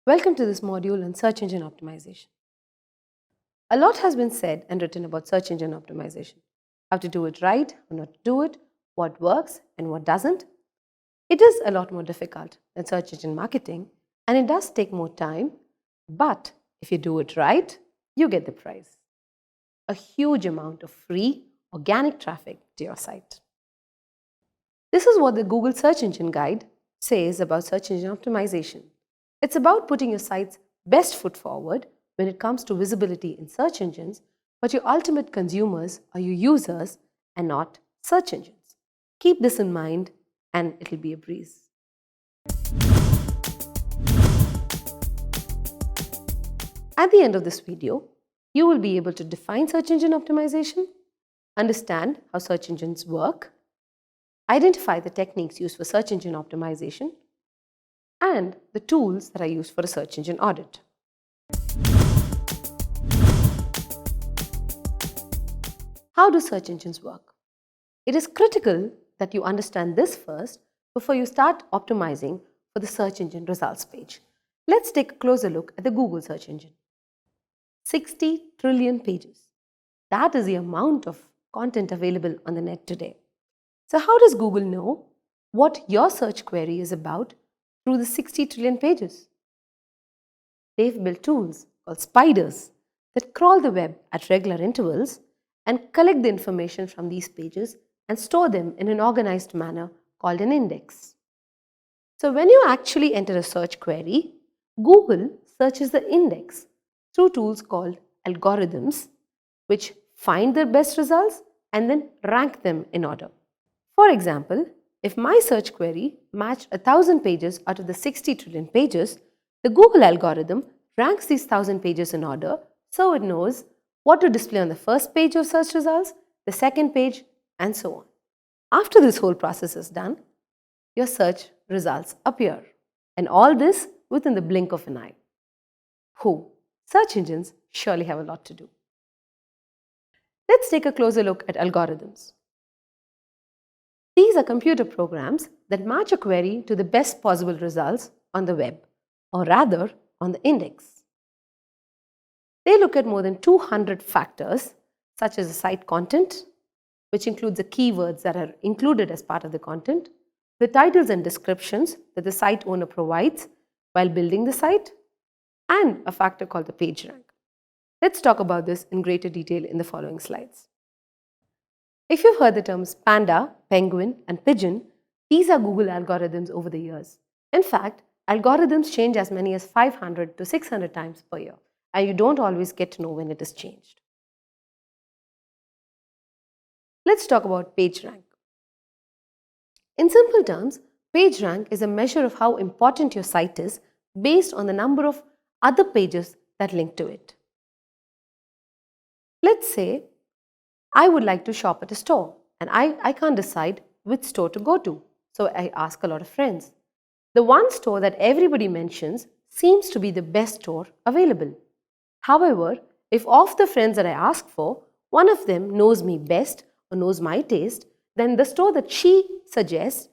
Welcome to this module on search engine optimization. A lot has been said and written about search engine optimization. How to do it right, how not to do it, what works and what doesn't. It is a lot more difficult than search engine marketing and it does take more time, but if you do it right, you get the prize. A huge amount of free organic traffic to your site. This is what the Google Search Engine Guide says about search engine optimization. It's about putting your site's best foot forward when it comes to visibility in search engines, but your ultimate consumers are your users and not search engines. Keep this in mind and it'll be a breeze. At the end of this video, you will be able to define search engine optimization, understand how search engines work, identify the techniques used for search engine optimization, and the tools that are used for a search engine audit. How do search engines work? It is critical that you understand this first before you start optimizing for the search engine results page. Let's take a closer look at the Google search engine. 60 trillion pages. That is the amount of content available on the net today. So how does Google know what your search query is about through the 60 trillion pages? They've built tools called spiders that crawl the web at regular intervals and collect the information from these pages and store them in an organized manner called an index. So when you actually enter a search query, Google searches the index through tools called algorithms, which find their best results and then rank them in order. For example, if my search query matched 1,000 pages out of the 60 trillion pages, the Google algorithm ranks these 1,000 pages in order so it knows what to display on the first page of search results, the second page, and so on. After this whole process is done, your search results appear. And all this within the blink of an eye. Search engines surely have a lot to do. Let's take a closer look at algorithms. These are computer programs that match a query to the best possible results on the web, or rather on the index. They look at more than 200 factors such as the site content, which includes the keywords that are included as part of the content, the titles and descriptions that the site owner provides while building the site, and a factor called the page rank. Let's talk about this in greater detail in the following slides. If you've heard the terms panda, penguin, and pigeon, these are Google algorithms over the years. In fact, algorithms change as many as 500 to 600 times per year, and you don't always get to know when it is changed. Let's talk about page rank. In simple terms, page rank is a measure of how important your site is based on the number of other pages that link to it. Let's say I would like to shop at a store and I can't decide which store to go to, so I ask a lot of friends. The one store that everybody mentions seems to be the best store available. However, if of the friends that I ask for, one of them knows me best or knows my taste, then the store that she suggests,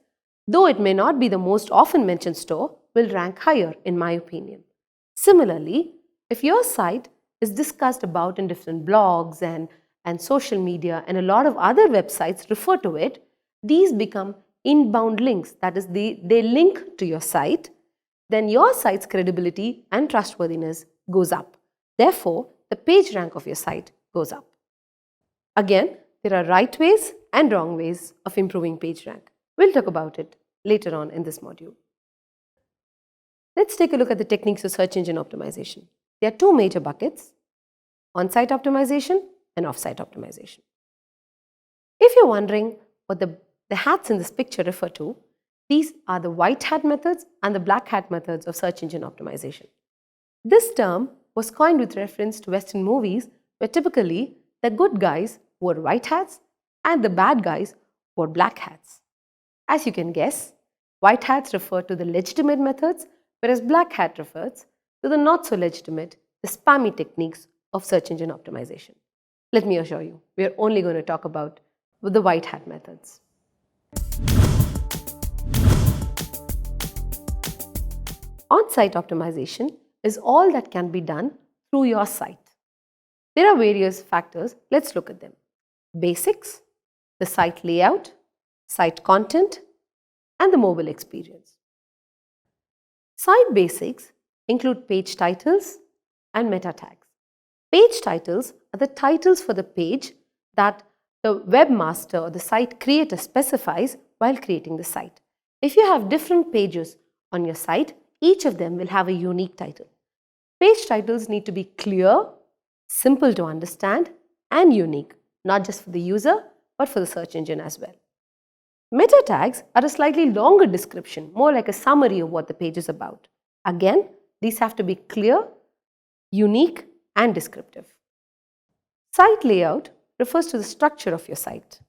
though it may not be the most often mentioned store, will rank higher in my opinion. Similarly, if your site is discussed about in different blogs and social media and a lot of other websites refer to it, these become inbound links, that is, they link to your site, then your site's credibility and trustworthiness goes up. Therefore, the page rank of your site goes up. Again, there are right ways and wrong ways of improving page rank. We'll talk about it later on in this module. Let's take a look at the techniques of search engine optimization. There are two major buckets: on-site optimization and off-site optimization. If you're wondering what the hats in this picture refer to, these are the white hat methods and the black hat methods of search engine optimization. This term was coined with reference to Western movies where typically the good guys wore white hats and the bad guys wore black hats. As you can guess, white hats refer to the legitimate methods, whereas black hat refers to the not so legitimate, the spammy techniques of search engine optimization. Let me assure you, we are only going to talk about the white hat methods. On-site optimization is all that can be done through your site. There are various factors. Let's look at them. Basics, the site layout, site content, and the mobile experience. Site basics include page titles and meta tags. Page titles are the titles for the page that the webmaster or the site creator specifies while creating the site. If you have different pages on your site, each of them will have a unique title. Page titles need to be clear, simple to understand, and unique, not just for the user, but for the search engine as well. Meta tags are a slightly longer description, more like a summary of what the page is about. Again, these have to be clear, unique, and descriptive. Site layout refers to the structure of your site.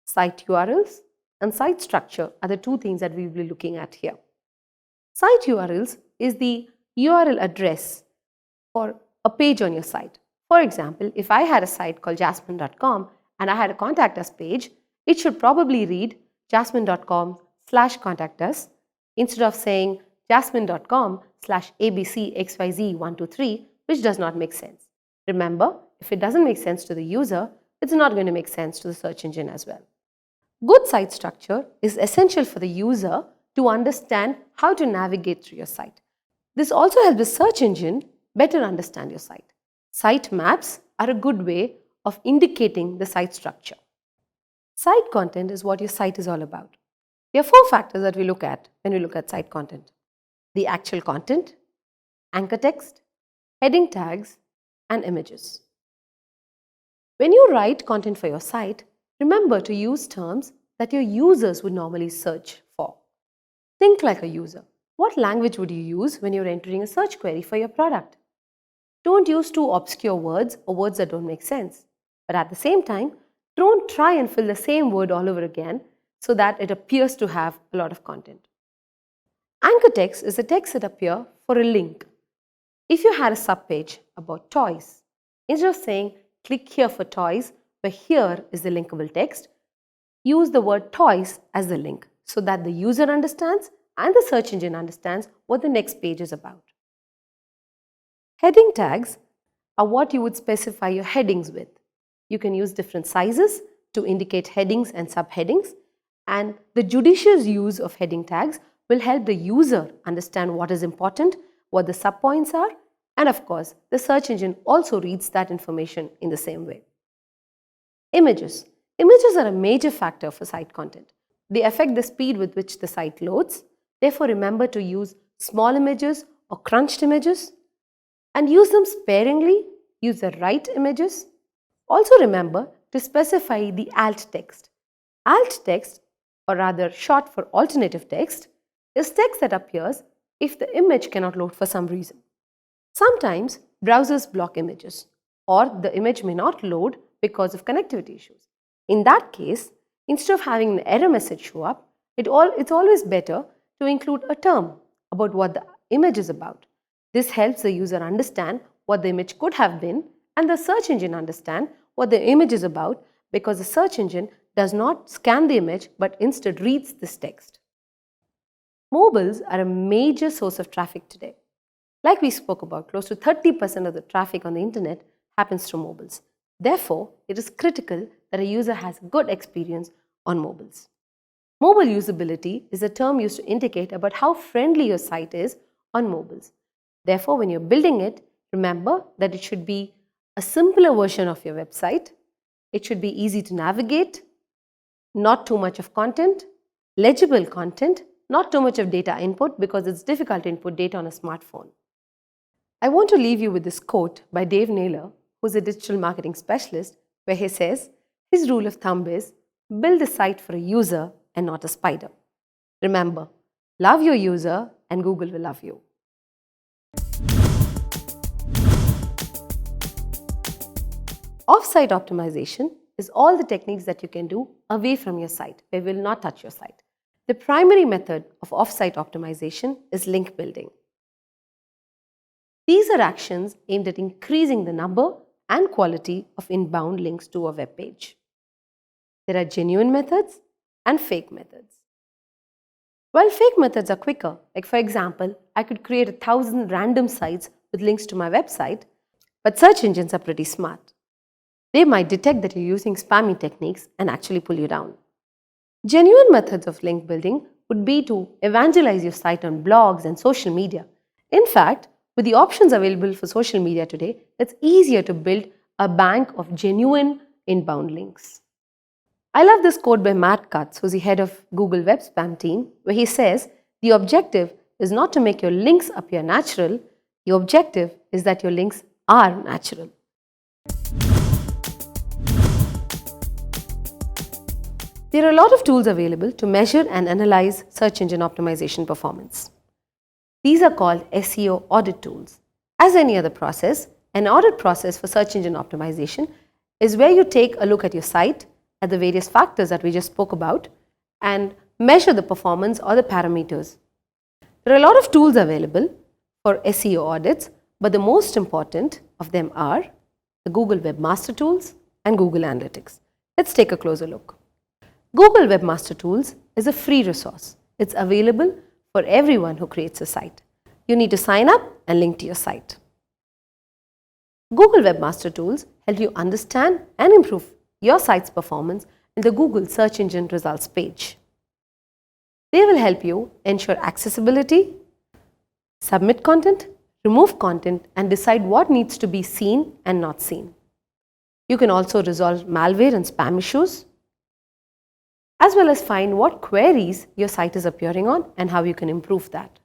Site URLs and site structure are the two things that we will be looking at here. Site URLs is the URL address for a page on your site. For example, if I had a site called jasmine.com and I had a contact us page, it should probably read jasmine.com/contact us instead of saying jasmine.com/abcxyz123, which does not make sense. Remember, if it doesn't make sense to the user, it's not going to make sense to the search engine as well. Good site structure is essential for the user to understand how to navigate through your site. This also helps the search engine better understand your site. Site maps are a good way of indicating the site structure. Site content is what your site is all about. There are 4 factors that we look at when we look at site content: the actual content, anchor text, heading tags, and images. When you write content for your site, remember to use terms that your users would normally search for. Think like a user. What language would you use when you're entering a search query for your product? Don't use too obscure words or words that don't make sense. But at the same time, don't try and fill the same word all over again so that it appears to have a lot of content. Anchor text is the text that appears for a link. If you had a subpage about toys, instead of saying click here for toys, where here is the linkable text, use the word toys as the link so that the user understands and the search engine understands what the next page is about. Heading tags are what you would specify your headings with. You can use different sizes to indicate headings and subheadings, and the judicious use of heading tags will help the user understand what is important, what the subpoints are, and of course, the search engine also reads that information in the same way. Images. Images are a major factor for site content. They affect the speed with which the site loads. Therefore, remember to use small images or crunched images and use them sparingly. Use the right images. Also remember to specify the alt text. Alt text, or rather short for alternative text, is text that appears if the image cannot load for some reason. Sometimes browsers block images, or the image may not load because of connectivity issues. In that case, instead of having an error message show up, it's always better to include a term about what the image is about. This helps the user understand what the image could have been and the search engine understand what the image is about, because the search engine does not scan the image but instead reads this text. Mobiles are a major source of traffic today. Like we spoke about, close to 30% of the traffic on the internet happens through mobiles. Therefore, it is critical that a user has a good experience on mobiles. Mobile usability is a term used to indicate about how friendly your site is on mobiles. Therefore, when you're building it, remember that it should be a simpler version of your website. It should be easy to navigate, not too much of content, legible content, not too much of data input because it's difficult to input data on a smartphone. I want to leave you with this quote by Dave Naylor, who's a digital marketing specialist, where he says, his rule of thumb is, build a site for a user and not a spider. Remember, love your user and Google will love you. Offsite optimization is all the techniques that you can do away from your site, where will not touch your site. The primary method of offsite optimization is link building. These are actions aimed at increasing the number and quality of inbound links to a web page. There are genuine methods and fake methods. While fake methods are quicker, like for example, I could create 1,000 random sites with links to my website, but search engines are pretty smart. They might detect that you're using spammy techniques and actually pull you down. Genuine methods of link building would be to evangelize your site on blogs and social media. In fact, with the options available for social media today, it's easier to build a bank of genuine inbound links. I love this quote by Matt Cutts, who's the head of Google Web Spam team, where he says, "The objective is not to make your links appear natural, the objective is that your links are natural." There are a lot of tools available to measure and analyze search engine optimization performance. These are called SEO Audit Tools. As any other process, an audit process for search engine optimization is where you take a look at your site, at the various factors that we just spoke about, and measure the performance or the parameters. There are a lot of tools available for SEO audits, but the most important of them are the Google Webmaster Tools and Google Analytics. Let's take a closer look. Google Webmaster Tools is a free resource. It's available for everyone who creates a site. You need to sign up and link to your site. Google Webmaster Tools help you understand and improve your site's performance in the Google search engine results page. They will help you ensure accessibility, submit content, remove content, and decide what needs to be seen and not seen. You can also resolve malware and spam issues, as well as find what queries your site is appearing on and how you can improve that.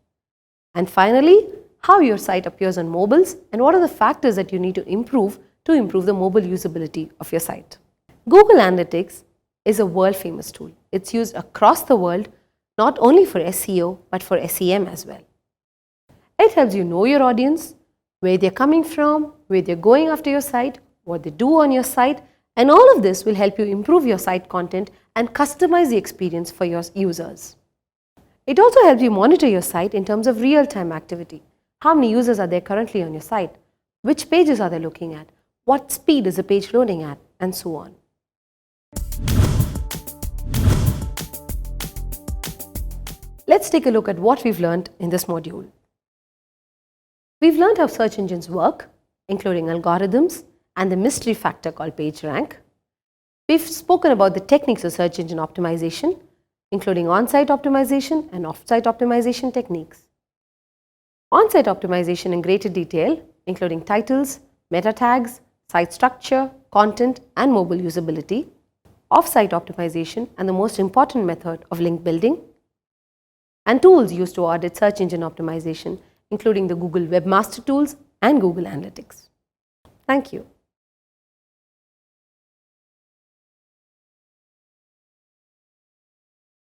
And finally, how your site appears on mobiles and what are the factors that you need to improve the mobile usability of your site. Google Analytics is a world-famous tool. It's used across the world, not only for SEO, but for SEM as well. It helps you know your audience, where they're coming from, where they're going after your site, what they do on your site, and all of this will help you improve your site content and customize the experience for your users. It also helps you monitor your site in terms of real-time activity. How many users are there currently on your site? Which pages are they looking at? What speed is the page loading at? And so on. Let's take a look at what we've learned in this module. We've learned how search engines work, including algorithms and the mystery factor called PageRank. We've spoken about the techniques of search engine optimization, including on-site optimization and off-site optimization techniques. On-site optimization in greater detail, including titles, meta tags, site structure, content, and mobile usability. Off-site optimization and the most important method of link building. And tools used to audit search engine optimization, including the Google Webmaster Tools and Google Analytics. Thank you.